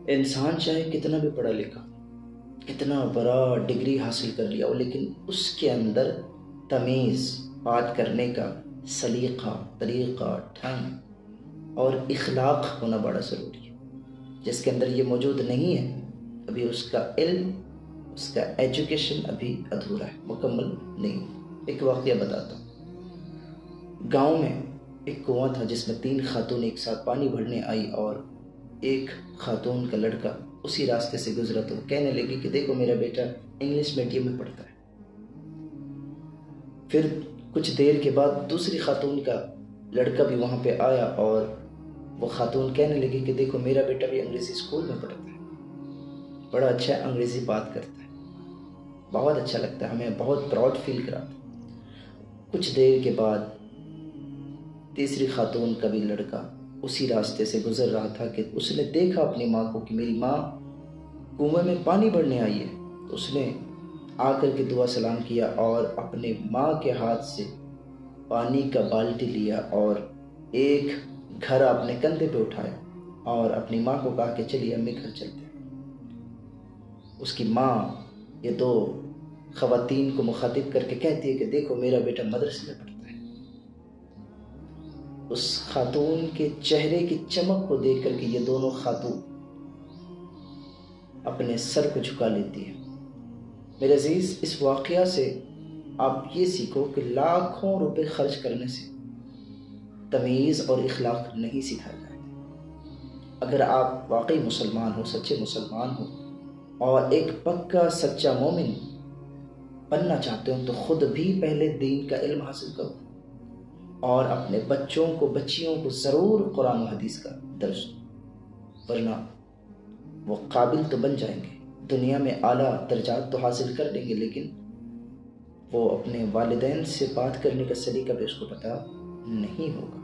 انسان چاہے کتنا بھی پڑھا لکھا، کتنا بڑا ڈگری حاصل کر لیا ہو، لیکن اس کے اندر تمیز، بات کرنے کا سلیقہ، طریقہ، ڈھنگ اور اخلاق ہونا بڑا ضروری ہے۔ جس کے اندر یہ موجود نہیں ہے، ابھی اس کا علم، اس کا ایجوکیشن ابھی ادھورا ہے، مکمل نہیں۔ ایک واقعہ بتاتا ہوں۔ گاؤں میں ایک کنواں تھا جس میں 3 خاتون ایک ساتھ پانی بھرنے آئی، اور ایک خاتون کا لڑکا اسی راستے سے گزرا تو کہنے لگی کہ دیکھو میرا بیٹا انگلش میڈیم میں پڑھتا ہے۔ پھر کچھ دیر کے بعد دوسری خاتون کا لڑکا بھی وہاں پہ آیا، اور وہ خاتون کہنے لگی کہ دیکھو میرا بیٹا بھی انگریزی اسکول میں پڑھتا ہے، بڑا اچھا انگریزی بات کرتا ہے، بہت اچھا لگتا ہے، ہمیں بہت پراؤڈ فیل کراتا ہے۔ کچھ دیر کے بعد تیسری خاتون کا بھی لڑکا اسی راستے سے گزر رہا تھا کہ اس نے دیکھا اپنی ماں کو کہ میری ماں کنویں میں پانی بھرنے آئی ہے، تو اس نے آ کر کے دعا سلام کیا اور اپنے ماں کے ہاتھ سے پانی کا بالٹی لیا اور ایک گھڑا اپنے کندھے پہ اٹھایا اور اپنی ماں کو کہا کہ چلیے امی گھر چلتے ہیں۔ اس کی ماں یہ 2 خواتین کو مخاطب کر کے کہتی ہے کہ دیکھو میرا بیٹا مدرسے میں پڑھتا ہے۔ اس خاتون کے چہرے کی چمک کو دیکھ کر کے یہ دونوں خاتون اپنے سر کو جھکا لیتی ہے۔ میرے عزیز، اس واقعہ سے آپ یہ سیکھو کہ لاکھوں روپے خرچ کرنے سے تمیز اور اخلاق نہیں سکھایا جاتا۔ اگر آپ واقعی مسلمان ہو، سچے مسلمان ہو اور ایک پکا سچا مومن بننا چاہتے ہو تو خود بھی پہلے دین کا علم حاصل کرو اور اپنے بچوں کو، بچیوں کو ضرور قرآن و حدیث کا درس دو، ورنہ وہ قابل تو بن جائیں گے، دنیا میں اعلیٰ درجات تو حاصل کر لیں گے، لیکن وہ اپنے والدین سے بات کرنے کا سلیقہ بھی اس کو پتہ نہیں ہوگا۔